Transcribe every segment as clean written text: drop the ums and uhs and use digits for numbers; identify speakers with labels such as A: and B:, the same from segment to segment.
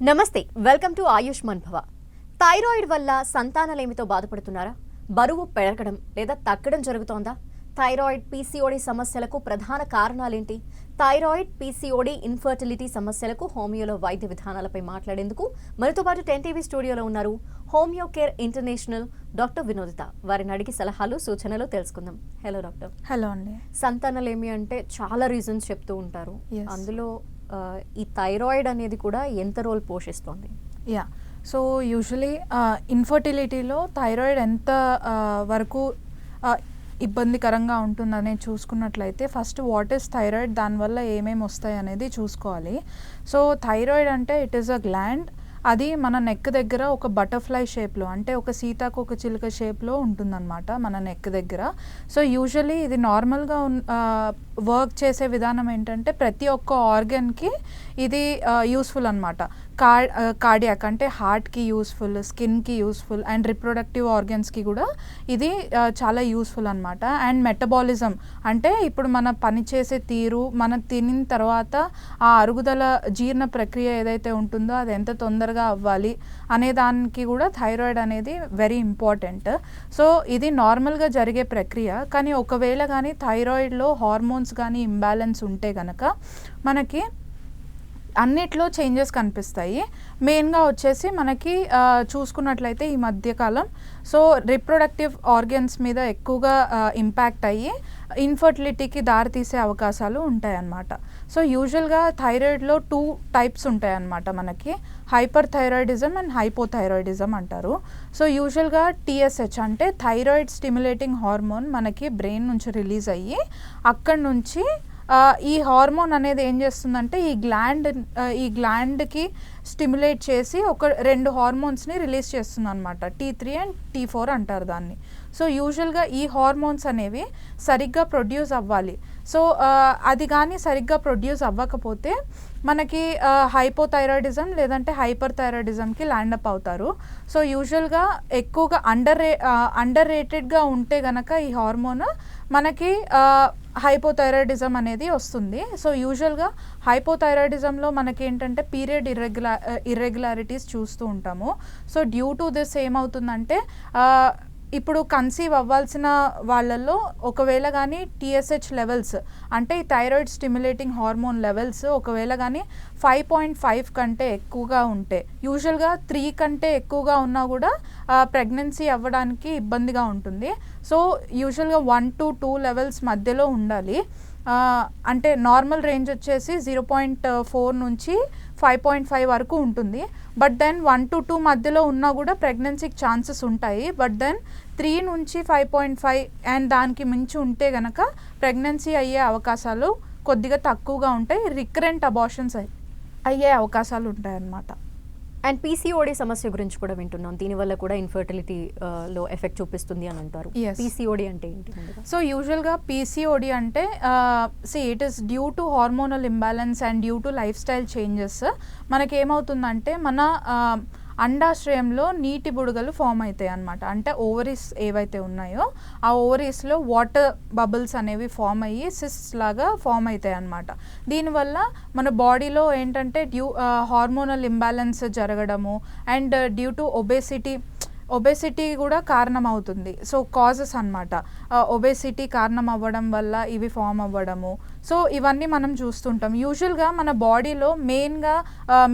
A: నమస్తే, welcome to Ayushman భవ. Thyroid వల్ల సంతానలేమితో బాధపడుతున్నారా? బరువు పెరగడం లేదా తగ్గడం జరుగుతోందా? థైరాయిడ్ పీసీఓడి సమస్యలకు ప్రధాన కారణాలేంటి? థైరాయిడ్ పీసీఓడి ఇన్ఫర్టిలిటీ సమస్యలకు హోమియోలో వైద్య విధానాలపై మాట్లాడేందుకు మనతో పాటు 10 టీవీ స్టూడియోలో ఉన్నారు హోమియో కేర్ ఇంటర్నేషనల్ డాక్టర్ వినోదిత. వారిని అడిగి సలహాలు సూచనలు తెలుసుకుందాం. Hello doctor.
B: హలో అండి.
A: సంతానలేమి అంటే చాలా రీజన్స్ చెప్తూ ఉంటారు. అందులో ఈ థైరాయిడ్ అనేది కూడా ఎంత రోల్ పోషిస్తుంది?
B: సో యూజువలీ ఇన్ఫర్టిలిటీలో థైరాయిడ్ ఎంత వరకు ఇబ్బందికరంగా ఉంటుందనే చూసుకున్నట్లయితే ఫస్ట్ వాట్ ఈస్ థైరాయిడ్, దానివల్ల ఏమేమి వస్తాయి అనేది చూసుకోవాలి. సో థైరాయిడ్ అంటే ఇట్ ఈస్ అ గ్లాండ్. అది మన నెక్ దగ్గర ఒక బటర్ఫ్లై షేప్లో, అంటే ఒక సీతాకోక చిలుక షేప్లో ఉంటుందన్నమాట మన నెక్ దగ్గర. సో యూజువలీ ఇది నార్మల్గా వర్క్ చేసే విధానం ఏంటంటే ప్రతి ఒక్క ఆర్గన్కి ఇది యూస్ఫుల్ అనమాట. కార్డియాక్ అంటే హార్ట్కి యూస్ఫుల్, స్కిన్కి యూస్ఫుల్, అండ్ రిప్రొడక్టివ్ ఆర్గన్స్కి కూడా ఇది చాలా యూస్ఫుల్ అనమాట. అండ్ మెటబాలిజం అంటే ఇప్పుడు మన పనిచేసే తీరు, మనం తినిన తర్వాత ఆ అరుగుదల జీర్ణ ప్రక్రియ ఏదైతే ఉంటుందో అది ఎంత తొందరగా అవ్వాలి అనే దానికి కూడా థైరాయిడ్ అనేది వెరీ ఇంపార్టెంట్. సో ఇది నార్మల్గా జరిగే ప్రక్రియ. కానీ ఒకవేళ కానీ థైరాయిడ్లో హార్మోన్స్ కానీ ఇంబ్యాలెన్స్ ఉంటే కనుక మనకి అన్నిట్లో చేంజెస్ కనిపిస్తాయి. మెయిన్గా వచ్చేసి మనకి చూసుకున్నట్లయితే ఈ మధ్యకాలం సో రిప్రొడక్టివ్ ఆర్గన్స్ మీద ఎక్కువగా ఇంపాక్ట్ అయ్యి ఇన్ఫర్టిలిటీకి దారితీసే అవకాశాలు ఉంటాయన్నమాట. సో యూజువల్గా థైరాయిడ్లో 2 టైప్స్ ఉంటాయన్నమాట మనకి. హైపర్ థైరాయిడిజం అండ్ హైపోథైరాయిడిజం అంటారు. సో యూజువల్గా టీఎస్హెచ్ అంటే థైరాయిడ్ స్టిమ్యులేటింగ్ హార్మోన్ మనకి బ్రెయిన్ నుంచి రిలీజ్ అయ్యి అక్కడి నుంచి ఈ హార్మోన్ అనేది ఏం చేస్తుందంటే ఈ గ్లాండ్కి స్టిమ్యులేట్ చేసి ఒక 2 హార్మోన్స్ని రిలీజ్ చేస్తుంది అనమాట. T3 అండ్ T4 అంటారు దాన్ని. సో యూజువల్గా ఈ హార్మోన్స్ అనేవి సరిగ్గా ప్రొడ్యూస్ అవ్వాలి. సో అది కానీ సరిగ్గా ప్రొడ్యూస్ అవ్వకపోతే మనకి హైపోథైరాయిడిజం లేదంటే హైపర్ థైరాయిడిజంకి ల్యాండప్ అవుతారు. సో యూజువల్గా ఎక్కువగా అండర్ రేటెడ్గా ఉంటే గనక ఈ హార్మోన్ మనకి హైపోథైరాయిడిజం అనేది వస్తుంది. సో యూజువల్గా హైపోథైరాయిడిజంలో మనకి ఏంటంటే పీరియడ్ ఇర్రెగ్యులారిటీస్ చూస్తూ ఉంటాము. సో డ్యూ టు దిస్ ఏమవుతుందంటే ఇప్పుడు కన్సీవ్ అవ్వాల్సిన వాళ్ళల్లో ఒకవేళ కానీ టీఎస్హెచ్ లెవెల్స్ అంటే ఈ థైరాయిడ్ స్టిమ్యులేటింగ్ హార్మోన్ లెవెల్స్ ఒకవేళ కానీ 5.5 కంటే ఎక్కువగా ఉంటే, యూజువల్గా 3 కంటే ఎక్కువగా ఉన్నా కూడా ప్రెగ్నెన్సీ అవ్వడానికి ఇబ్బందిగా ఉంటుంది. సో యూజువల్గా 1 to 2 లెవెల్స్ మధ్యలో ఉండాలి. అంటే నార్మల్ రేంజ్ వచ్చేసి 0.4 నుంచి 5.5 వరకు ఉంటుంది. బట్ దెన్ 1 to 2 మధ్యలో ఉన్నా కూడా ప్రెగ్నెన్సీకి ఛాన్సెస్ ఉంటాయి. బట్ దెన్ 3 నుంచి 5.5 అండ్ దానికి మించి ఉంటే కనుక ప్రెగ్నెన్సీ అయ్యే అవకాశాలు కొద్దిగా తక్కువగా ఉంటాయి. రికరెంట్ అబార్షన్స్ అయ్యే అవకాశాలు ఉంటాయి అన్నమాట.
A: అండ్ పీసీఓడి సమస్య గురించి కూడా వింటున్నాం. దీనివల్ల కూడా ఇన్ఫర్టిలిటీ లో ఎఫెక్ట్ చూపిస్తుంది అని అంటారు. పీసీఓడి అంటే ఏంటి?
B: సో యూజువల్గా పీసీఓడి అంటే it is due to hormonal imbalance and due to life style changes. మనకేమవుతుందంటే మన అండాశ్రయంలో నీటి బుడగలు ఫామ్ అవుతాయి అన్నమాట. అంటే ఓవరీస్ ఏవైతే ఉన్నాయో ఆ ఓవరీస్లో వాటర్ బబుల్స్ అనేవి ఫామ్ అయ్యి సిస్ట్స్ లాగా ఫామ్ అవుతాయి అన్నమాట. దీనివల్ల మన బాడీలో ఏంటంటే హార్మోనల్ ఇంబ్యాలెన్స్ జరగడము అండ్ డ్యూ టు ఒబేసిటీ కూడా కారణం అవుతుంది. సో కాజెస్ అన్నమాట. ఒబేసిటీ కారణం అవ్వడం వల్ల ఇవి ఫామ్ అవ్వడము. సో ఇవన్నీ మనం చూస్తుంటాం. యూజువల్గా మన బాడీలో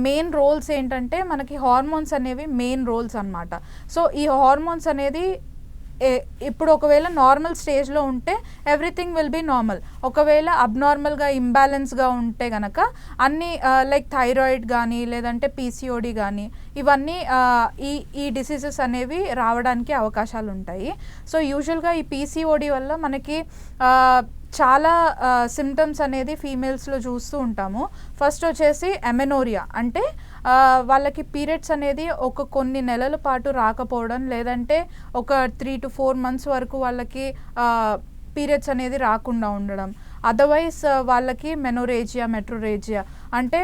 B: మెయిన్ రోల్స్ ఏంటంటే మనకి హార్మోన్స్ అనేవి మెయిన్ రోల్స్ అన్నమాట. సో ఈ హార్మోన్స్ అనేది ఇప్పుడు ఒకవేళ నార్మల్ స్టేజ్లో ఉంటే ఎవ్రీథింగ్ విల్ బీ నార్మల్. ఒకవేళ అబ్నార్మల్గా ఇంబ్యాలెన్స్గా ఉంటే కనుక అన్నీ లైక్ థైరాయిడ్ కానీ లేదంటే పీసీఓడి కానీ ఇవన్నీ ఈ డిసీజెస్ అనేవి రావడానికి అవకాశాలు ఉంటాయి. సో యూజువల్గా ఈ పీసీఓడి వల్ల మనకి చాలా సిమ్టమ్స్ అనేది ఫీమేల్స్లో చూస్తూ ఉంటాము. ఫస్ట్ వచ్చేసి ఎమెనోరియా అంటే వాళ్ళకి పీరియడ్స్ అనేది కొన్ని నెలల పాటు రాకపోవడం, లేదంటే ఒక 3 to 4 months వరకు వాళ్ళకి పీరియడ్స్ అనేది రాకుండా ఉండడం. అదర్వైజ్ వాళ్ళకి మెట్రోరేజియా అంటే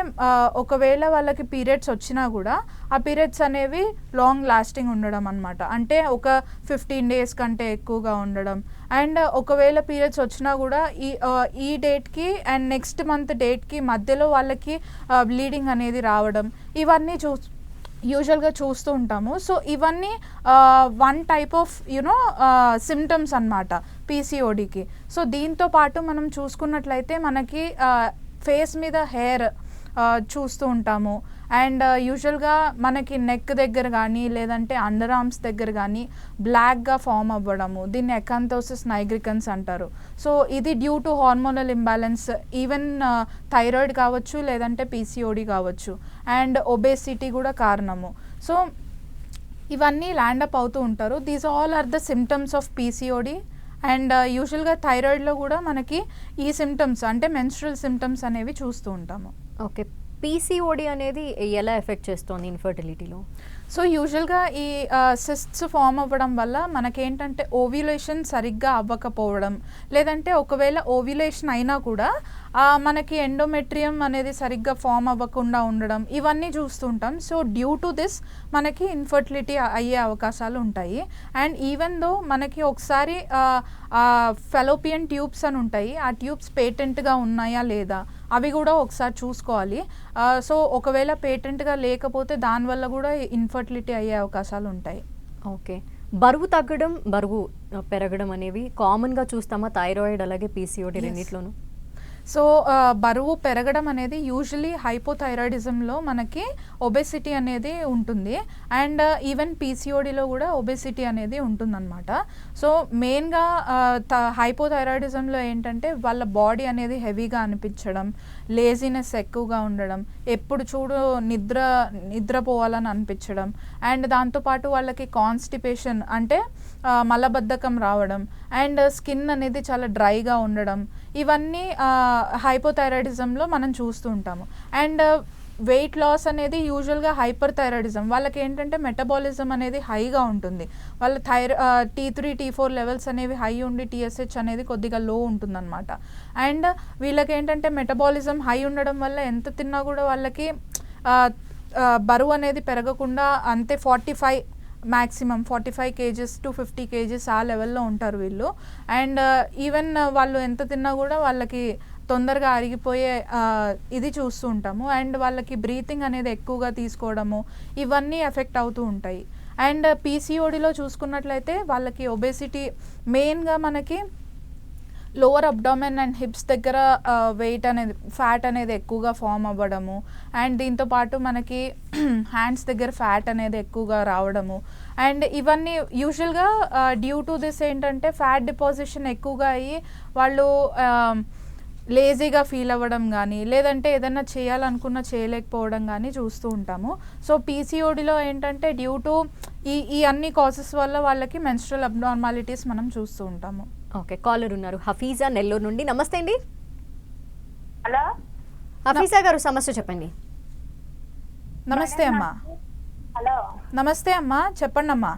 B: ఒకవేళ వాళ్ళకి పీరియడ్స్ వచ్చినా కూడా ఆ పీరియడ్స్ అనేవి లాంగ్ లాస్టింగ్ ఉండడం అన్నమాట. అంటే ఒక 15 days కంటే ఎక్కువగా ఉండడం. అండ్ ఒకవేళ పీరియడ్స్ వచ్చినా కూడా ఈ డేట్కి అండ్ నెక్స్ట్ మంత్ డేట్కి మధ్యలో వాళ్ళకి బ్లీడింగ్ అనేది రావడం, ఇవన్నీ యూజువల్గా చూస్తూ ఉంటాము. సో ఇవన్నీ వన్ టైప్ ఆఫ్ సిమ్టమ్స్ అన్నమాట పీసీఓడికి. సో దీంతో పాటు మనం చూసుకున్నట్లయితే మనకి ఫేస్ మీద హెయిర్ చూస్తూ ఉంటాము. అండ్ యూజువల్గా మనకి నెక్ దగ్గర కానీ లేదంటే అండర్ ఆర్మ్స్ దగ్గర కానీ బ్లాక్గా ఫామ్ అవ్వడము, దీన్ని ఎకాంథోసిస్ నైగ్రికన్స్ అంటారు. సో ఇది due to hormonal imbalance, even thyroid కావచ్చు లేదంటే పీసీఓడి కావచ్చు, అండ్ ఒబేసిటీ కూడా కారణము. సో ఇవన్నీ ల్యాండప్ అవుతూ ఉంటారు. These all are the symptoms of PCOD. And యూజువల్గా థైరాయిడ్లో కూడా మనకి ఈ సిమ్టమ్స్ అంటే మెన్స్ట్రల్ సిమ్టమ్స్ అనేవి చూస్తూ ఉంటాము.
A: ఓకే, పీసీఓడి అనేది ఎలా ఎఫెక్ట్ చేస్తుంది ఇన్ఫర్టిలిటీలో?
B: సో యూజువల్గా ఈ సిస్ట్స్ ఫామ్ అవ్వడం వల్ల మనకేంటంటే ఓవ్యులేషన్ సరిగ్గా అవ్వకపోవడం, లేదంటే ఒకవేళ ఓవ్యులేషన్ అయినా కూడా మనకి ఎండోమెట్రియం అనేది సరిగ్గా ఫామ్ అవ్వకుండా ఉండడం, ఇవన్నీ చూస్తుంటాం. సో డ్యూ టు దిస్ మనకి ఇన్ఫర్టిలిటీ అయ్యే అవకాశాలు ఉంటాయి. అండ్ ఈవెన్ దో మనకి ఒకసారి ఫెలోపియన్ ట్యూబ్స్ అని ఉంటాయి, ఆ ట్యూబ్స్ పేటెంట్గా ఉన్నాయా లేదా అవి కూడా ఒకసారి చూసుకోవాలి. సో ఒకవేళ పేటెంట్గా లేకపోతే దానివల్ల కూడా ఇన్ఫర్టిలిటీ అయ్యే అవకాశాలు ఉంటాయి.
A: ఓకే, బరువు తగ్గడం, బరువు పెరగడం అనేవి కామన్గా చూస్తామా థైరాయిడ్ అలాగే పీసీఓడి రెండిట్లోనూ?
B: సో బరువు పెరగడం అనేది యూజువలీ హైపోథైరాయిడిజంలో మనకి ఒబెసిటీ అనేది ఉంటుంది. అండ్ ఈవెన్ పీసీఓడిలో కూడా ఒబెసిటీ అనేది ఉంటుందన్నమాట. సో మెయిన్గా హైపోథైరాయిడిజంలో ఏంటంటే వాళ్ళ బాడీ అనేది హెవీగా అనిపించడం, లేజినెస్ ఎక్కువగా ఉండడం, ఎప్పుడు చూడు నిద్రపోవాలని అనిపించడం, అండ్ దాంతోపాటు వాళ్ళకి కాన్స్టిపేషన్ అంటే మలబద్ధకం రావడం, అండ్ స్కిన్ అనేది చాలా డ్రైగా ఉండడం, ఇవన్నీ హైపోథైరాయిడిజంలో మనం చూస్తూ ఉంటాము. అండ్ వెయిట్ లాస్ అనేది యూజువల్గా హైపర్ థైరాయిడిజం వాళ్ళకి ఏంటంటే మెటబాలిజం అనేది హైగా ఉంటుంది. వాళ్ళ T3 T4 లెవెల్స్ అనేవి హై ఉండి TSH అనేది కొద్దిగా లో ఉంటుందన్నమాట. అండ్ వీళ్ళకి ఏంటంటే మెటబాలిజం హై ఉండడం వల్ల ఎంత తిన్నా కూడా వాళ్ళకి బరువు అనేది పెరగకుండా అంతే 45 మ్యాక్సిమం 45 kgs to 50 kgs ఆ లెవెల్లో ఉంటారు వీళ్ళు. అండ్ ఈవెన్ వాళ్ళు ఎంత తిన్నా కూడా వాళ్ళకి తొందరగా అరిగిపోయే ఇది చూస్తూ ఉంటాము. అండ్ వాళ్ళకి బ్రీతింగ్ అనేది ఎక్కువగా తీసుకోవడము, ఇవన్నీ ఎఫెక్ట్ అవుతూ ఉంటాయి. అండ్ పీసీఓడిలో చూసుకున్నట్లయితే వాళ్ళకి ఒబేసిటీ మెయిన్గా మనకి లోవర్ అబ్డామెన్ అండ్ హిప్స్ దగ్గర వెయిట్ అనేది ఫ్యాట్ అనేది ఎక్కువగా ఫామ్ అవ్వడము, అండ్ దీంతోపాటు మనకి హ్యాండ్స్ దగ్గర ఫ్యాట్ అనేది ఎక్కువగా రావడము, అండ్ ఇవన్నీ యూజువల్గా డ్యూ టు దిస్ ఏంటంటే ఫ్యాట్ డిపాజిషన్ ఎక్కువగా అయ్యి వాళ్ళు లేజీగా ఫీల్ అవ్వడం కానీ లేదంటే ఏదైనా చేయలేకపోవడం కానీ చూస్తూ ఉంటాము. సో పీసీఓడిలో ఏంటంటే డ్యూ టు ఈ అన్ని కాసెస్ వల్ల వాళ్ళకి మెన్స్ట్రల్ అబ్నార్మాలిటీస్ మనం చూస్తూ ఉంటాము.
A: ఓకే, కాలర్ ఉన్నారు హఫీజా నెల్లూరు నుండి. నమస్తే అండి.
C: హలో
A: హఫీజా గారు, సమస్య చెప్పండి.
B: నమస్తే అమ్మా.
C: హలో
B: నమస్తే అమ్మా, చెప్పండి అమ్మా.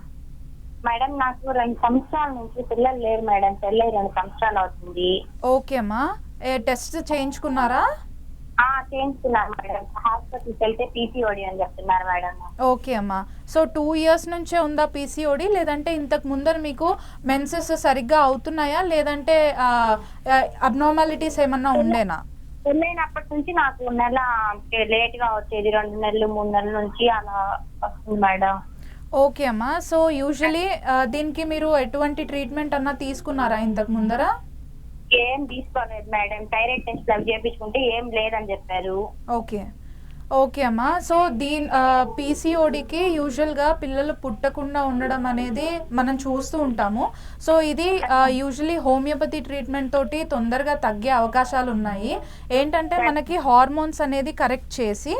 C: మేడం, నాకు 2 సంవత్సరాల నుంచి పిల్లలు లేరు మేడం. పెళ్ళై 2 సంవత్సరాలు అవుతుంది.
B: ఓకే అమ్మా, టెస్ట్ చేయించుకున్నారా?
C: చేయించుకున్నాను మేడం. హాస్పిటల్కి వెళ్తే పీసీఓడి అని చెప్తున్నారు మేడం.
B: ఓకే అమ్మా, సో 2 years నుంచే ఉందా పీసీఓడి, లేదంటే ఇంతకు ముందర మీకు మెన్సెస్ సరిగ్గా అవుతున్నాయా, లేదంటే అబ్నార్మాలిటీస్ ఏమన్నా ఉండేనా?
C: పెళ్ళైనప్పటి నుంచి నాకు నెల లేట్ గా వచ్చేది, 2 నెలలు 3 నెలల నుంచి అలా వస్తుంది మేడం.
B: ఓకే అమ్మా, సో యూజువలీ దీనికి మీరు ఎటువంటి ట్రీట్మెంట్ అన్నా తీసుకున్నారా ఇంతకు ముందర?
C: ఏం తీసుకోలేదు మేడం. థైరాయిడ్ టెస్ట్ అవి చేయించుకుంటే ఏం లేదని చెప్పారు.
B: ఓకే అమ్మా, సో పీసీఓడికి యూజువల్గా పిల్లలు పుట్టకుండా ఉండడం అనేది మనం చూస్తూ ఉంటాము. సో ఇది యూజువలీ హోమియోపతి ట్రీట్మెంట్ తోటి తొందరగా తగ్గే అవకాశాలు ఉన్నాయి. ఏంటంటే మనకి హార్మోన్స్ అనేది కరెక్ట్ చేసి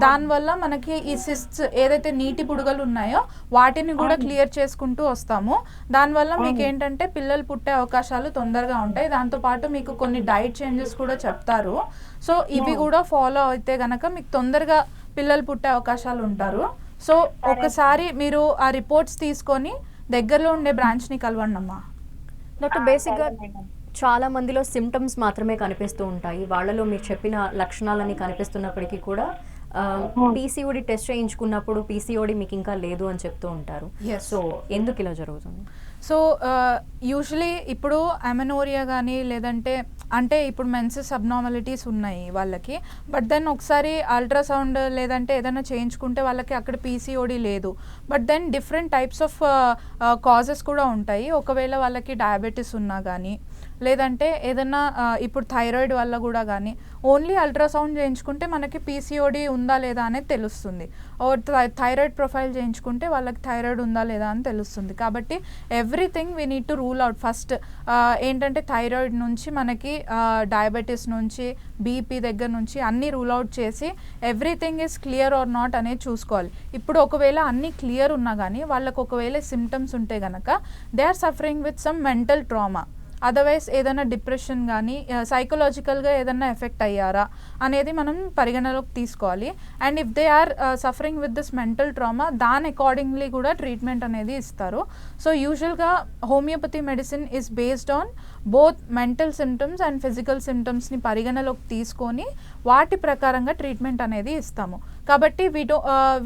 B: దానివల్ల మనకి ఈ సిస్ట్స్ ఏదైతే నీటి బుడగలు ఉన్నాయో వాటిని కూడా క్లియర్ చేసుకుంటూ వస్తాము. దానివల్ల మీకు ఏంటంటే పిల్లలు పుట్టే అవకాశాలు తొందరగా ఉంటాయి. దాంతోపాటు మీకు కొన్ని డైట్ చేంజెస్ కూడా చెప్తారు. సో ఇవి కూడా ఫాలో అయితే గనక మీకు తొందరగా పిల్లలు పుట్టే అవకాశాలు ఉంటారు. సో ఒకసారి మీరు ఆ రిపోర్ట్స్ తీసుకొని దగ్గరలో ఉండే బ్రాంచ్ని కలవండి అమ్మా.
A: డాక్టర్, బేసిక్గా చాలా మందిలో సిమ్టమ్స్ మాత్రమే కనిపిస్తూ ఉంటాయి. వాళ్ళలో మీరు చెప్పిన లక్షణాలన్నీ కనిపిస్తున్నప్పటికీ కూడా పీసీఓడి టెస్ట్ చేయించుకున్నప్పుడు పీసీఓడి మీకు ఇంకా లేదు అని చెప్తూ ఉంటారు.
B: Yes.
A: సో ఎందుకు ఇలా జరుగుతుంది?
B: సో యూజువలీ ఇప్పుడు అమెనోరియా కానీ లేదంటే అంటే ఇప్పుడు మెన్సెస్ అబ్నార్మాలిటీస్ ఉన్నాయి వాళ్ళకి, బట్ దెన్ ఒకసారి అల్ట్రాసౌండ్ లేదంటే ఏదైనా చేయించుకుంటే వాళ్ళకి అక్కడ పీసీఓడి లేదు. But then different types of causes కూడా ఉంటాయి. ఒకవేళ వాళ్ళకి డయాబెటీస్ ఉన్నా కానీ లేదంటే ఏదైనా ఇప్పుడు థైరాయిడ్ వల్ల కూడా కానీ ఓన్లీ అల్ట్రాసౌండ్ చేయించుకుంటే మనకి పీసీఓడి ఉందా లేదా అనేది తెలుస్తుంది. థైరాయిడ్ ప్రొఫైల్ చేయించుకుంటే వాళ్ళకి థైరాయిడ్ ఉందా లేదా అని తెలుస్తుంది. కాబట్టి everything we need to rule out. First ఏంటంటే థైరాయిడ్ నుంచి మనకి డయాబెటీస్ నుంచి బీపీ దగ్గర నుంచి అన్నీ రూల్ అవుట్ చేసి everything is clear or not అనేది చూసుకోవాలి. ఇప్పుడు ఒకవేళ అన్నీ క్లియర్ ఉన్నా కానీ వాళ్ళకు ఒకవేళ సిమ్టమ్స్ ఉంటే కనుక they are suffering with some mental trauma, otherwise ఏదైనా డిప్రెషన్ కానీ సైకలాజికల్గా ఏదైనా ఎఫెక్ట్ అయ్యారా అనేది మనం పరిగణలోకి తీసుకోవాలి. And if they are suffering with this mental trauma దాని అకార్డింగ్లీ కూడా ట్రీట్మెంట్ అనేది ఇస్తారు. సో యూజువల్గా homeopathy medicine is based on both mental symptoms and physical సిమ్టమ్స్ని పరిగణలోకి తీసుకొని వాటి ప్రకారంగా ట్రీట్మెంట్ అనేది ఇస్తాము. కాబట్టి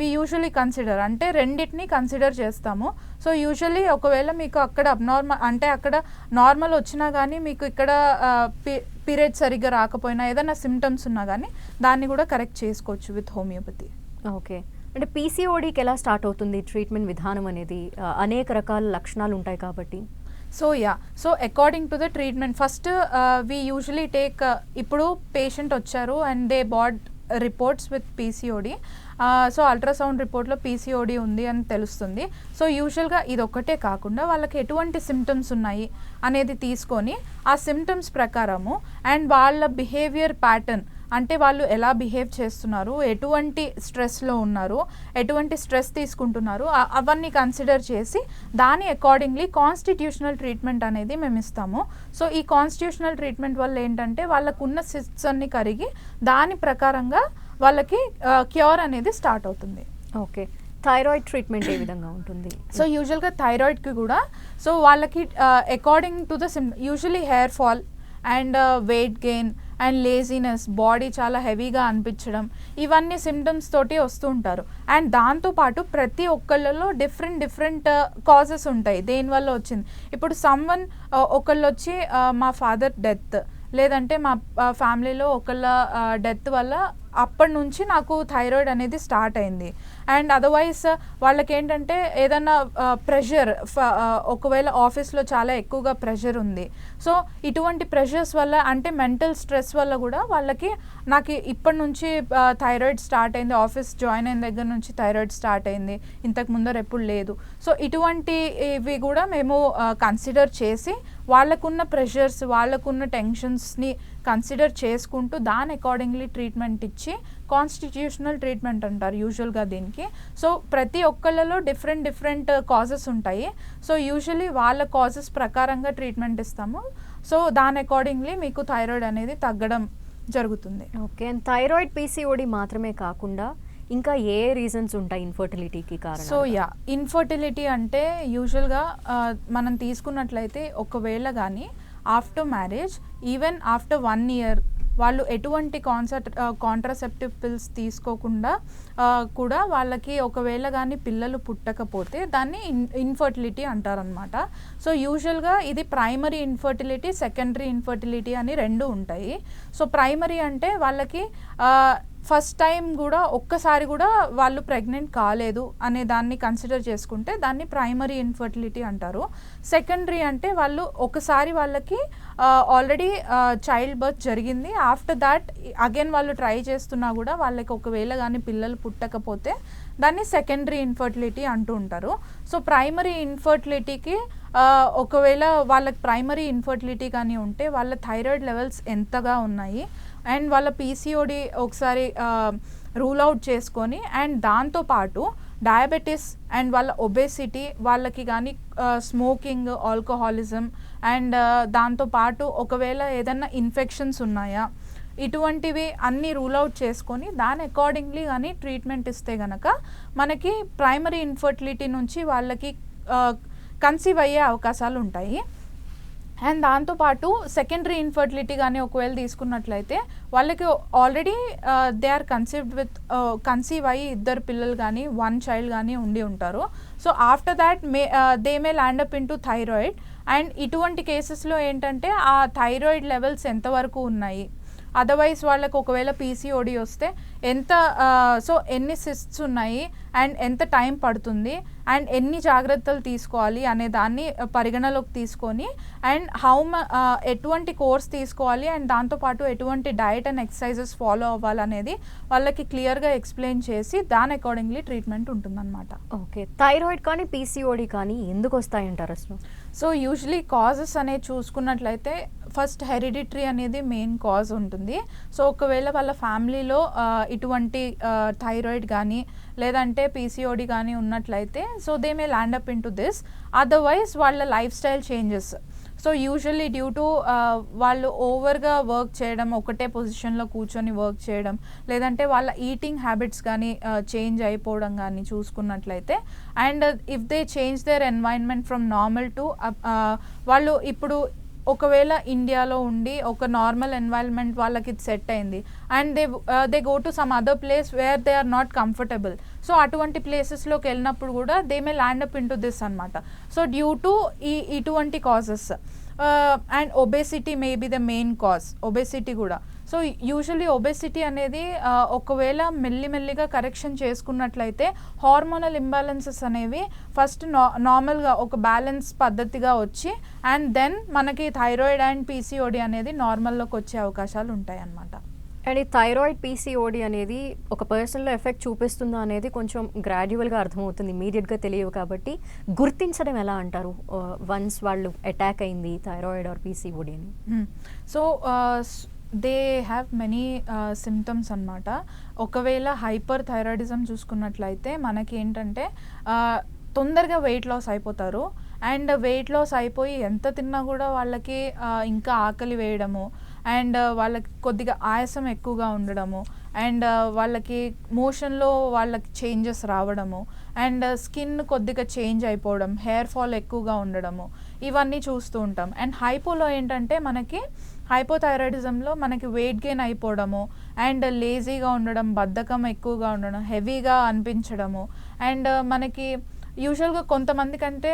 B: వి యూజువలీ కన్సిడర్ అంటే రెండింటిని కన్సిడర్ చేస్తాము. సో యూజువలీ ఒకవేళ మీకు అక్కడ అబ్నార్మల్ అంటే అక్కడ నార్మల్ వచ్చినా కానీ మీకు ఇక్కడ పీరియడ్ సరిగ్గా రాకపోయినా ఏదైనా సిమ్టమ్స్ ఉన్నా కానీ దాన్ని కూడా కరెక్ట్ చేసుకోవచ్చు విత్ హోమియోపతి.
A: ఓకే, అంటే పీసీఓడికి ఎలా స్టార్ట్ అవుతుంది ట్రీట్మెంట్ విధానం అనేది? అనేక రకాల లక్షణాలు ఉంటాయి కాబట్టి.
B: So according to the treatment first we usually take ఇప్పుడు పేషెంట్ వచ్చారు and they bad reports with PCOD. So ultrasound రిపోర్ట్లో పీసీఓడి ఉంది అని తెలుస్తుంది. సో యూజువల్గా ఇది ఒక్కటే కాకుండా వాళ్ళకి ఎటువంటి సిమ్టమ్స్ ఉన్నాయి అనేది తీసుకొని ఆ సిమ్టమ్స్ ప్రకారము అండ్ వాళ్ళ బిహేవియర్ ప్యాటర్న్ అంటే వాళ్ళు ఎలా బిహేవ్ చేస్తున్నారు, ఎటువంటి స్ట్రెస్లో ఉన్నారు, ఎటువంటి స్ట్రెస్ తీసుకుంటున్నారు అవన్నీ కన్సిడర్ చేసి దాని అకార్డింగ్లీ కాన్స్టిట్యూషనల్ ట్రీట్మెంట్ అనేది మేము ఇస్తాము. సో ఈ కాన్స్టిట్యూషనల్ ట్రీట్మెంట్ వల్ల ఏంటంటే వాళ్ళకున్న సిస్ట్స్ అన్ని కరిగి దాని ప్రకారంగా వాళ్ళకి క్యూర్ అనేది స్టార్ట్ అవుతుంది.
A: ఓకే, థైరాయిడ్ ట్రీట్మెంట్ ఏ విధంగా ఉంటుంది?
B: సో యూజువల్గా థైరాయిడ్కి కూడా సో వాళ్ళకి according to the usually hair fall and weight gain and laziness, body చాలా హెవీగా అనిపించడం, ఇవన్నీ సిమ్టమ్స్ తోటి వస్తూ ఉంటారు. అండ్ దాంతోపాటు ప్రతి ఒక్కళ్ళలో డిఫరెంట్ కాజెస్ ఉంటాయి దేనివల్ల వచ్చింది. ఇప్పుడు సమ్వన్ ఒకళ్ళు వచ్చి మా ఫాదర్ డెత్ లేదంటే మా ఫ్యామిలీలో ఒకళ్ళ డెత్ వల్ల అప్పటి నుంచి నాకు థైరాయిడ్ అనేది స్టార్ట్ అయింది. అండ్ అదర్వైజ్ వాళ్ళకి ఏంటంటే ఏదైనా ప్రెషర్ ఒకవేళ ఆఫీస్లో చాలా ఎక్కువగా ప్రెషర్ ఉంది. సో ఇటువంటి ప్రెషర్స్ వల్ల అంటే మెంటల్ స్ట్రెస్ వల్ల కూడా వాళ్ళకి నాకు ఇప్పటి నుంచి థైరాయిడ్ స్టార్ట్ అయింది, ఆఫీస్ జాయిన్ అయిన దగ్గర నుంచి థైరాయిడ్ స్టార్ట్ అయింది, ఇంతకు ముందర ఎప్పుడు లేదు. సో ఇటువంటివి కూడా మేము కన్సిడర్ చేసి వాళ్ళకున్న ప్రెషర్స్ వాళ్ళకున్న టెన్షన్స్ని కన్సిడర్ చేసుకుంటూ దాని అకార్డింగ్లీ ట్రీట్మెంట్ ఇచ్చి కాన్స్టిట్యూషనల్ ట్రీట్మెంట్ అంటారు యూజువల్గా దీనికి. సో ప్రతి ఒక్కళ్ళలో డిఫరెంట్ కాజెస్ ఉంటాయి. సో యూజువలీ వాళ్ళ కాజెస్ ప్రకారంగా ట్రీట్మెంట్ ఇస్తాము. సో దాని అకార్డింగ్లీ మీకు థైరాయిడ్ అనేది తగ్గడం జరుగుతుంది.
A: ఓకే, అండ్ థైరాయిడ్ పీసీఓడి మాత్రమే కాకుండా ఇంకా ఏ రీజన్స్ ఉంటాయి ఇన్ఫర్టిలిటీకి కారణం?
B: సో ఇన్ఫర్టిలిటీ అంటే యూజువల్గా మనం తీసుకున్నట్లయితే ఒకవేళ కానీ after marriage even after 1 year వాళ్ళు ఎటువంటి కాంట్రాసెప్టివ్ పిల్స్ తీసుకోకుండా కూడా వాళ్ళకి ఒకవేళ కానీ పిల్లలు పుట్టకపోతే దాన్ని ఇన్ఫర్టిలిటీ అంటారనమాట. సో యూజువల్గా ఇది ప్రైమరీ ఇన్ఫర్టిలిటీ, సెకండరీ ఇన్ఫర్టిలిటీ అని 2 ఉంటాయి. సో ప్రైమరీ అంటే వాళ్ళకి ఫస్ట్ టైం కూడా ఒక్కసారి కూడా వాళ్ళు ప్రెగ్నెంట్ కాలేదు అనే దాన్ని కన్సిడర్ చేసుకుంటే దాన్ని ప్రైమరీ ఇన్ఫర్టిలిటీ అంటారు. సెకండరీ అంటే వాళ్ళు ఒకసారి వాళ్ళకి ఆల్రెడీ చైల్డ్ బర్త్ జరిగింది, ఆఫ్టర్ దాట్ అగైన్ వాళ్ళు ట్రై చేస్తున్నా కూడా వాళ్ళకి ఒకవేళ కానీ పిల్లలు పుట్టకపోతే దాన్ని సెకండరీ ఇన్ఫర్టిలిటీ అంటూ ఉంటారు. సో ప్రైమరీ ఇన్ఫర్టిలిటీకి ఒకవేళ వాళ్ళకి ప్రైమరీ ఇన్ఫర్టిలిటీ కానీ ఉంటే వాళ్ళ థైరాయిడ్ లెవెల్స్ ఎంతగా ఉన్నాయి అండ్ వాళ్ళ పీసీఓడి ఒకసారి రూల్ అవుట్ చేసుకొని అండ్ దాంతోపాటు డయాబెటీస్ అండ్ వాళ్ళ ఒబేసిటీ వాళ్ళకి కానీ స్మోకింగ్, ఆల్కహాలిజం అండ్ దాంతోపాటు ఒకవేళ ఏదన్నా ఇన్ఫెక్షన్స్ ఉన్నాయా ఇటువంటివి అన్నీ రూల్ అవుట్ చేసుకొని దాని అకార్డింగ్లీ కానీ ట్రీట్మెంట్ ఇస్తే కనుక మనకి ప్రైమరీ ఇన్ఫర్టిలిటీ నుంచి వాళ్ళకి కన్సీవ్ అయ్యే అవకాశాలు ఉంటాయి. అండ్ దాంతోపాటు సెకండరీ ఇన్ఫర్టిలిటీ కానీ ఒకవేళ తీసుకున్నట్లయితే వాళ్ళకి ఆల్రెడీ దే ఆర్ కన్సీవ్ అయ్యి 2 పిల్లలు కానీ 1 చైల్డ్ కానీ ఉండి ఉంటారు. So after that they may land up into thyroid. And ఇటువంటి కేసెస్లో ఏంటంటే ఆ థైరాయిడ్ లెవెల్స్ ఎంతవరకు ఉన్నాయి, అదర్వైజ్ వాళ్ళకి ఒకవేళ పీసీఓడి వస్తే ఎంత సో ఎన్ని సిస్ట్స్ ఉన్నాయి అండ్ ఎంత టైం పడుతుంది అండ్ ఎన్ని జాగ్రత్తలు తీసుకోవాలి అనే దాన్ని పరిగణలోకి తీసుకొని అండ్ ఎటువంటి కోర్స్ తీసుకోవాలి అండ్ దాంతోపాటు ఎటువంటి డయట్ అండ్ ఎక్సర్సైజెస్ ఫాలో అవ్వాలనేది వాళ్ళకి క్లియర్గా ఎక్స్ప్లెయిన్ చేసి దాని అకార్డింగ్లీ ట్రీట్మెంట్ ఉంటుందన్నమాట.
A: ఓకే, థైరాయిడ్ కానీ పీసీఓడి కానీ ఎందుకు వస్తాయంటారు అసలు?
B: సో యూజువలీ కాజెస్ అనేది చూసుకున్నట్లయితే ఫస్ట్ హెరిడిటరీ అనేది మెయిన్ కాజ్ ఉంటుంది. సో ఒకవేళ వాళ్ళ ఫ్యామిలీలో ఇటువంటి థైరాయిడ్ కానీ లేదంటే పీసీఓడి కానీ ఉన్నట్లయితే so they may land up in to this. Otherwise వాళ్ళ life style changes, so usually due to వాళ్ళు ఓవర్గా వర్క్ చేయడం, ఒకటే పొజిషన్లో కూర్చొని వర్క్ చేయడం, లేదంటే వాళ్ళ ఈటింగ్ హ్యాబిట్స్ కానీ చేంజ్ అయిపోవడం కానీ చూసుకున్నట్లయితే and if they change their environment from normal to వాళ్ళు ఇప్పుడు ఒకవేళ ఇండియాలో ఉండి ఒక నార్మల్ ఎన్వైరన్మెంట్ వాళ్ళకి సెట్ అయింది and they go to some other place where they are not comfortable. So అటువంటి ప్లేసెస్లోకి వెళ్ళినప్పుడు కూడా they may land up in to this అనమాట. సో డ్యూ టు ఇటువంటి causes and obesity may be the main cause, obesity కూడా. So usually obesity అనేది ఒకవేళ మెల్లిమెల్లిగా కరెక్షన్ చేసుకున్నట్లయితే హార్మోనల్ ఇంబ్యాలెన్సెస్ అనేవి ఫస్ట్ నార్మల్గా ఒక బ్యాలెన్స్ పద్ధతిగా వచ్చి అండ్ దెన్ మనకి థైరాయిడ్ అండ్ పీసీఓడి అనేది నార్మల్లోకి వచ్చే అవకాశాలు ఉంటాయి అన్నమాట.
A: అండ్ ఈ థైరాయిడ్ పీసీఓడి అనేది ఒక పర్సన్లో ఎఫెక్ట్ చూపిస్తుందా అనేది కొంచెం గ్రాడ్యువల్గా అర్థమవుతుంది, ఇమీడియట్గా తెలియవు. కాబట్టి గుర్తించడం ఎలా అంటారు వన్స్ వాళ్ళు అటాక్ అయింది థైరాయిడ్ ఆర్ పీసీఓడి అని?
B: So they have many symptoms అన్నమాట. ఒకవేళ హైపర్ థైరాయిడిజం చూసుకున్నట్లయితే మనకి ఏంటంటే తొందరగా వెయిట్ లాస్ అయిపోతారు అండ్ వెయిట్ లాస్ అయిపోయి ఎంత తిన్నా కూడా వాళ్ళకి ఇంకా ఆకలి వేయడము అండ్ వాళ్ళకి కొద్దిగా ఆయాసం ఎక్కువగా ఉండడము అండ్ వాళ్ళకి మోషన్లో వాళ్ళకి చేంజెస్ రావడము అండ్ స్కిన్ కొద్దిగా చేంజ్ అయిపోవడం, హెయిర్ ఫాల్ ఎక్కువగా ఉండడము, ఇవన్నీ చూస్తూ ఉంటాం. అండ్ హైపోలో ఏంటంటే మనకి హైపోథైరాయిడిజంలో మనకి వెయిట్ గెయిన్ అయిపోవడము అండ్ లేజీగా ఉండడం, బద్ధకం ఎక్కువగా ఉండడం, హెవీగా అనిపించడము అండ్ మనకి యూజువల్గా కొంతమంది కంటే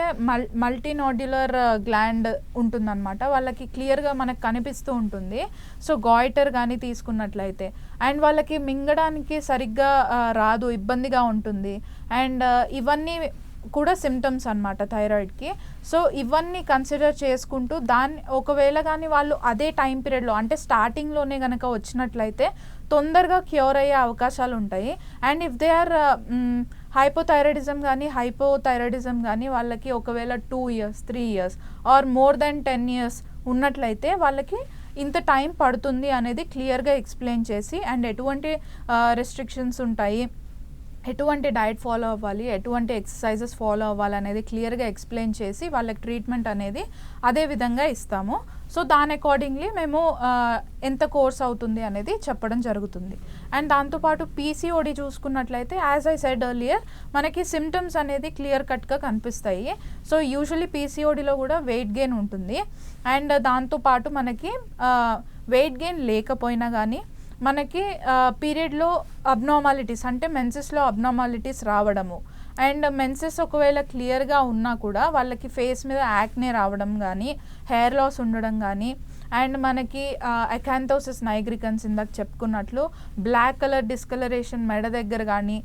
B: మల్టీనోడ్యులర్ గ్లాండ్ ఉంటుందన్నమాట, వాళ్ళకి క్లియర్గా మనకు కనిపిస్తూ ఉంటుంది. సో గాయిటర్ కానీ తీసుకున్నట్లయితే అండ్ వాళ్ళకి మింగడానికి సరిగ్గా రాదు, ఇబ్బందిగా ఉంటుంది అండ్ ఇవన్నీ కూడా సిమ్టమ్స్ అన్నమాట థైరాయిడ్కి. సో ఇవన్నీ కన్సిడర్ చేసుకుంటూ ఒకవేళ కానీ వాళ్ళు అదే టైం పీరియడ్లో అంటే స్టార్టింగ్లోనే కనుక వచ్చినట్లయితే తొందరగా క్యూర్ అయ్యే అవకాశాలు ఉంటాయి. And if they are hypothyroidism కానీ హైపోథైరాయిడిజం కానీ వాళ్ళకి ఒకవేళ 2 years 3 years or more than 10 years ఉన్నట్లయితే వాళ్ళకి ఇంత టైం పడుతుంది అనేది క్లియర్గా ఎక్స్ప్లెయిన్ చేసి అండ్ ఎటువంటి రెస్ట్రిక్షన్స్ ఉంటాయి, ఎటువంటి డైట్ ఫాలో అవ్వాలి, ఎటువంటి ఎక్సర్సైజెస్ ఫాలో అవ్వాలి అనేది క్లియర్గా ఎక్స్ప్లెయిన్ చేసి వాళ్ళకి ట్రీట్మెంట్ అనేది అదే విధంగా ఇస్తాము. సో దాని అకార్డింగ్లీ మేము ఎంత కోర్స్ అవుతుంది అనేది చెప్పడం జరుగుతుంది. అండ్ దాంతోపాటు పీసీఓడి చూసుకున్నట్లయితే యాజ్ ఐ సెడ్ ఎర్లియర్ మనకి సిమ్టమ్స్ అనేది క్లియర్ కట్గా కనిపిస్తాయి. సో యూజువల్లీ పీసీఓడిలో కూడా వెయిట్ గెయిన్ ఉంటుంది అండ్ దాంతోపాటు మనకి వెయిట్ గెయిన్ లేకపోయినా కానీ మనకి పీరియడ్లో అబ్నార్మాలిటీస్ అంటే మెన్సెస్లో అబ్నార్మాలిటీస్ రావడము అండ్ మెన్సెస్ ఒకవేళ క్లియర్గా ఉన్నా కూడా వాళ్ళకి ఫేస్ మీద యాక్నే రావడం కానీ, హెయిర్ లాస్ ఉండడం కానీ అండ్ మనకి అకాంథోసిస్ నైగ్రికన్స్ ఇందాక చెప్పుకున్నట్లు బ్లాక్ కలర్ డిస్కలరేషన్ మెడ దగ్గర కానీ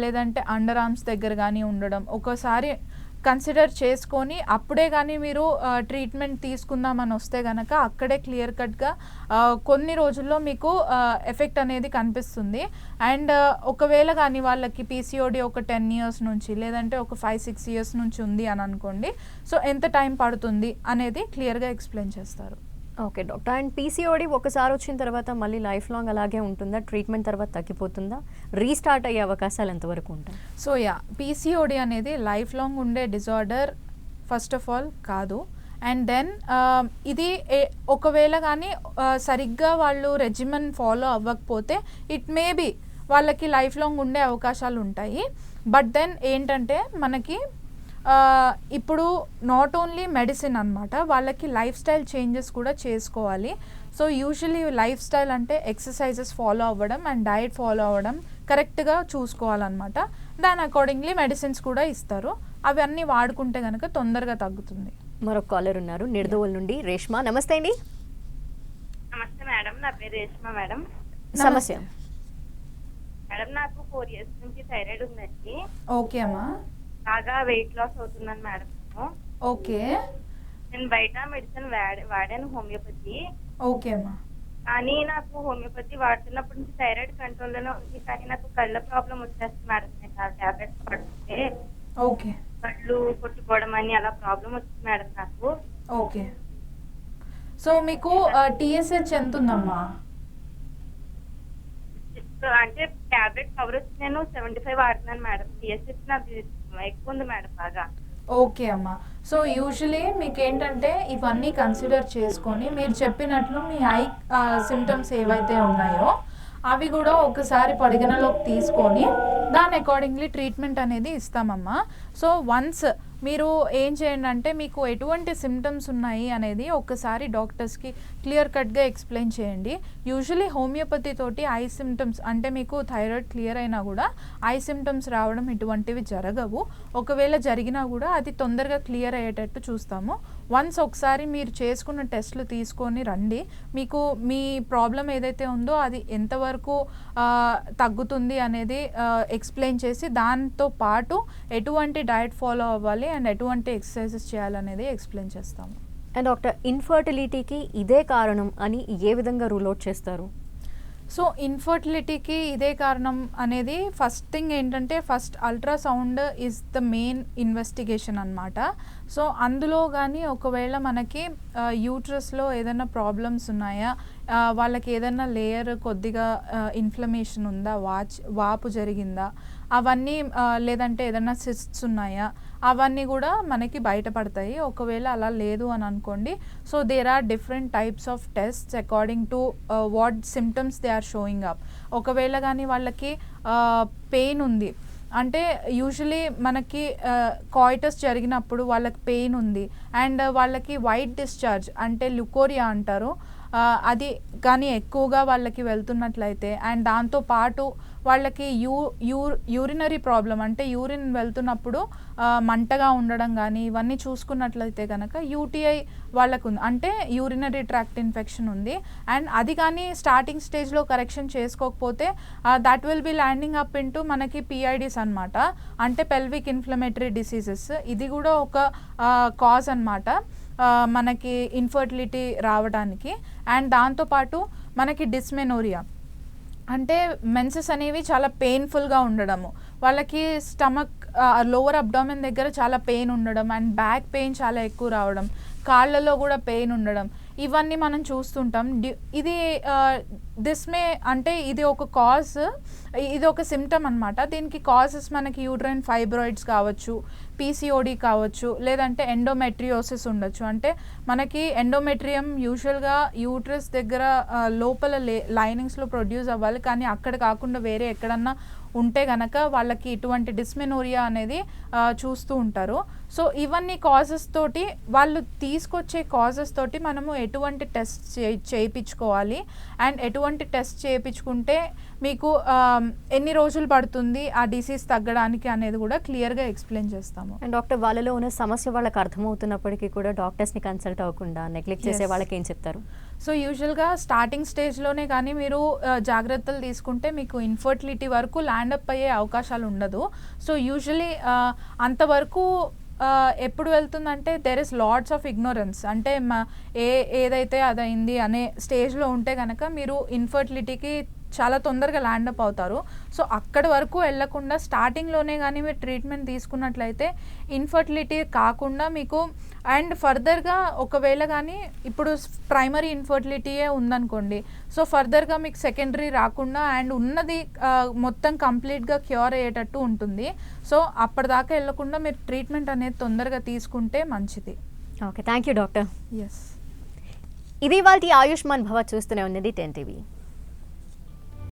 B: లేదంటే అండర్ ఆర్మ్స్ దగ్గర కానీ ఉండడం ఒకసారి కన్సిడర్ చేసుకొని అప్పుడే కానీ మీరు ట్రీట్మెంట్ తీసుకుందామని వస్తే కనుక అక్కడే క్లియర్ కట్గా కొన్ని రోజుల్లో మీకు ఎఫెక్ట్ అనేది కనిపిస్తుంది. అండ్ ఒకవేళ కానీ వాళ్ళకి పీసీఓడి ఒక 10 years నుంచి లేదంటే ఒక 5-6 years నుంచి ఉంది అని అనుకోండి, సో ఎంత టైం పడుతుంది అనేది క్లియర్గా ఎక్స్ప్లెయిన్ చేస్తారు.
A: ఓకే డాక్టర్, అండ్ పీసీఓడి ఒకసారి వచ్చిన తర్వాత మళ్ళీ లైఫ్ లాంగ్ అలాగే ఉంటుందా? ట్రీట్మెంట్ తర్వాత తగ్గిపోతుందా? రీస్టార్ట్ అయ్యే అవకాశాలు ఎంతవరకు ఉంటాయి?
B: సో పీసీఓడి అనేది లైఫ్ లాంగ్ ఉండే డిజార్డర్ ఫస్ట్ ఆఫ్ ఆల్ కాదు. అండ్ దెన్ ఇది ఒకవేళ కానీ సరిగ్గా వాళ్ళు రెజిమెన్ ఫాలో అవ్వకపోతే ఇట్ మే బి వాళ్ళకి లైఫ్ లాంగ్ ఉండే అవకాశాలు ఉంటాయి. బట్ దెన్ ఏంటంటే మనకి ఇప్పుడు నాట్ ఓన్లీ మెడిసిన్ అనమాట, వాళ్ళకి లైఫ్ స్టైల్ చేంజెస్ కూడా చేసుకోవాలి. సో యూజువలీ లైఫ్ స్టైల్ అంటే ఎక్సర్సైజెస్ ఫాలో అవ్వడం అండ్ డైట్ ఫాలో అవ్వడం కరెక్ట్గా చూసుకోవాలన్నమాట. దాని అకార్డింగ్లీ మెడిసిన్స్ కూడా ఇస్తారు, అవన్నీ వాడుకుంటే కనుక తొందరగా తగ్గుతుంది.
A: మరొక కాలర్ ఉన్నారు నిర్దోవల్ నుండి, రేష్మా. నమస్తే అండి.
C: నమస్తే మేడం, నా పేరు రేష్మా మేడం.
A: సమస్య.
C: మేడం నాకు 4 years నుంచి థైరాయిడ్ ఉందండి.
B: ఓకే అమ్మా.
C: బాగా వెయిట్ లాస్ అవుతున్నాను మేడం.
B: ఓకే.
C: నేను బయట మెడిసిన్ వాడాను, హోమియోపతి.
B: ఓకే అమ్మా.
C: కానీ నాకు హోమియోపతి వాడుతున్నప్పటి నుంచి థైరాయిడ్ కంట్రోల్లోనే ఉంది, కానీ నాకు కళ్ళ ప్రాబ్లం వచ్చేస్తుంది మేడం. నేను ఆ టాబ్లెట్స్ పడుతుంటే
B: ఓకే.
C: కళ్ళు కొట్టుకోవడం అని అలా ప్రాబ్లం వచ్చింది మేడం నాకు.
B: ఓకే. సో మీకు టీఎస్హెచ్ ఎంత ఉందమ్మా?
C: అంటే టాబ్లెట్ కవర్ వచ్చి నేను 75 వాడుతున్నాను మేడం. టీఎస్హెచ్ నాకు ఎక్కువ ఉంది మేడం బాగా.
B: ఓకే అమ్మా. సో యూజువలీ మీకు ఏంటంటే ఇవన్నీ కన్సిడర్ చేసుకొని మీరు చెప్పినట్లు మీ ఐ సిమ్టమ్స్ ఏవైతే ఉన్నాయో అవి కూడా ఒకసారి పరిగణలోకి తీసుకొని దాని అకార్డింగ్లీ ట్రీట్మెంట్ అనేది ఇస్తామమ్మా. సో వన్స్ మీరు ఏం చేయండి అంటే మీకు ఎటువంటి సిమ్టమ్స్ ఉన్నాయి అనేది ఒక్కసారి డాక్టర్స్కి క్లియర్ కట్గా ఎక్స్ప్లెయిన్ చేయండి. యూజువలీ హోమియోపతి తోటి ఐ సిమ్టమ్స్ అంటే మీకు థైరాయిడ్ క్లియర్ అయినా కూడా ఐ సిమ్టమ్స్ రావడం ఇటువంటివి జరగవు. ఒకవేళ జరిగినా కూడా అది తొందరగా క్లియర్ అయ్యేటట్టు చూస్తాము. వన్స్ ఒకసారి మీరు చేసుకున్న టెస్ట్లు తీసుకొని రండి, మీకు మీ ప్రాబ్లం ఏదైతే ఉందో అది ఎంతవరకు తగ్గుతుంది అనేది ఎక్స్ప్లెయిన్ చేసి దాంతో పాటు ఎటువంటి డైట్ ఫాలో అవ్వాలి అండ్ ఎటువంటి ఎక్సర్సైజెస్ చేయాలనేది ఎక్స్ప్లెయిన్ చేస్తాము.
A: అండ్ డాక్టర్, ఇన్ఫర్టిలిటీకి ఇదే కారణం అని ఏ విధంగా రూల్ అవుట్ చేస్తారు?
B: సో ఇన్ఫర్టిలిటీకి ఇదే కారణం అనేది ఫస్ట్ థింగ్ ఏంటంటే first ultrasound is the main investigation అనమాట. సో అందులో కానీ ఒకవేళ మనకి యూట్రస్లో ఏదైనా ప్రాబ్లమ్స్ ఉన్నాయా, వాళ్ళకి ఏదైనా లేయర్ కొద్దిగా ఇన్ఫ్లమేషన్ ఉందా, వాపు జరిగిందా, అవన్నీ లేదంటే ఏదైనా సిస్ట్స్ ఉన్నాయా, అవన్నీ కూడా మనకి బయటపడతాయి. ఒకవేళ అలా లేదు అని అనుకోండి, so there are different types of tests according to what symptoms they are showing up. ఒకవేళ కానీ వాళ్ళకి పెయిన్ ఉంది అంటే యూజువలీ మనకి కాయిటస్ జరిగినప్పుడు వాళ్ళకి పెయిన్ ఉంది అండ్ వాళ్ళకి వైట్ డిశ్చార్జ్ అంటే లుకోరియా అంటారు, అది కానీ ఎక్కువగా వాళ్ళకి వెళ్తున్నట్లయితే అండ్ దాంతోపాటు వాళ్ళకి యూరినరీ ప్రాబ్లం అంటే యూరిన్ వెళ్తున్నప్పుడు మంటగా ఉండడం కానీ ఇవన్నీ చూసుకున్నట్లయితే కనుక యూటీఐ వాళ్ళకు ఉంది అంటే యూరినరీ ట్రాక్ట్ ఇన్ఫెక్షన్ ఉంది. అండ్ అది కానీ స్టార్టింగ్ స్టేజ్లో కరెక్షన్ చేసుకోకపోతే that will be landing up into మనకి పిఐడిస్ అనమాట, అంటే పెల్విక్ ఇన్ఫ్లమేటరీ డిసీజెస్. ఇది కూడా ఒక కాజ్ అనమాట మనకి ఇన్ఫర్టిలిటీ రావడానికి. అండ్ దాంతోపాటు మనకి డిస్మెనోరియా అంటే మెన్సెస్ అనేవి చాలా పెయిన్ఫుల్గా ఉండడము, వాళ్ళకి స్టమక్ లోవర్ అబ్డామెన్ దగ్గర చాలా పెయిన్ ఉండడం అండ్ బ్యాక్ పెయిన్ చాలా ఎక్కువ రావడం, కాళ్ళలో కూడా పెయిన్ ఉండడం, ఇవన్నీ మనం చూస్తుంటాం. ఇది డిస్మే అంటే ఇది ఒక కాజ్, ఇది ఒక సిమ్టమ్ అనమాట. దీనికి కాజెస్ మనకి యూట్రైన్ ఫైబ్రాయిడ్స్ కావచ్చు, పీసీఓడి కావచ్చు, లేదంటే ఎండోమెట్రియోసిస్ ఉండొచ్చు. అంటే మనకి ఎండోమెట్రియం యూజువల్గా యూట్రస్ దగ్గర లోపల లైనింగ్స్లో ప్రొడ్యూస్ అవ్వాలి, కానీ అక్కడ కాకుండా వేరే ఎక్కడన్నా ఉంటే గనక వాళ్ళకి ఇటువంటి డిస్మెనోరియా అనేది చూస్తూ ఉంటారు. సో ఇవన్నీ కాజెస్ తోటి వాళ్ళు తీసుకొచ్చే కాజెస్ తోటి మనము ఎటువంటి టెస్ట్ చేయించుకోవాలి అండ్ ఎటువంటి టెస్ట్ చేయించుకుంటే మీకు ఎన్ని రోజులు పడుతుంది ఆ డిసీజ్ తగ్గడానికి అనేది కూడా క్లియర్గా ఎక్స్ప్లెయిన్ చేస్తాము.
A: అండ్ డాక్టర్, వాళ్ళలో ఉన్న సమస్య వాళ్ళకి అర్థమవుతున్నప్పటికీ కూడా డాక్టర్స్ని కన్సల్ట్ అవ్వకుండా నెగ్లెక్ట్ చేసే వాళ్ళకి ఏం చెప్తారు?
B: సో యూజువల్గా స్టార్టింగ్ స్టేజ్లోనే కానీ మీరు జాగ్రత్తలు తీసుకుంటే మీకు ఇన్ఫర్టిలిటీ వరకు ల్యాండప్ అయ్యే అవకాశాలు ఉండదు. సో యూజువలీ అంతవరకు ఎప్పుడు వెళ్తుందంటే there is lots of ignorance, అంటే ఏదైతే అదైంది అనే స్టేజ్లో ఉంటే కనుక మీరు ఇన్ఫర్టిలిటీకి చాలా తొందరగా ల్యాండప్ అవుతారు. సో అక్కడి వరకు వెళ్లకుండా స్టార్టింగ్లోనే కానీ మీరు ట్రీట్మెంట్ తీసుకున్నట్లయితే ఇన్ఫర్టిలిటీ కాకుండా మీకు అండ్ ఫర్దర్గా ఒకవేళ కానీ ఇప్పుడు ప్రైమరీ ఇన్ఫర్టిలిటీయే ఉందనుకోండి, సో ఫర్దర్గా మీకు సెకండరీ రాకుండా అండ్ ఉన్నది మొత్తం కంప్లీట్గా క్యూర్ అయ్యేటట్టు ఉంటుంది. సో అప్పటిదాకా వెళ్లకుండా మీరు ట్రీట్మెంట్ అనేది తొందరగా తీసుకుంటే మంచిది.
A: Okay, thank you doctor.
B: Yes,
A: ఇది ఇవాల్టి ఆయుష్మాన్ భవ. చూస్తూనే ఉన్నది 10 TV.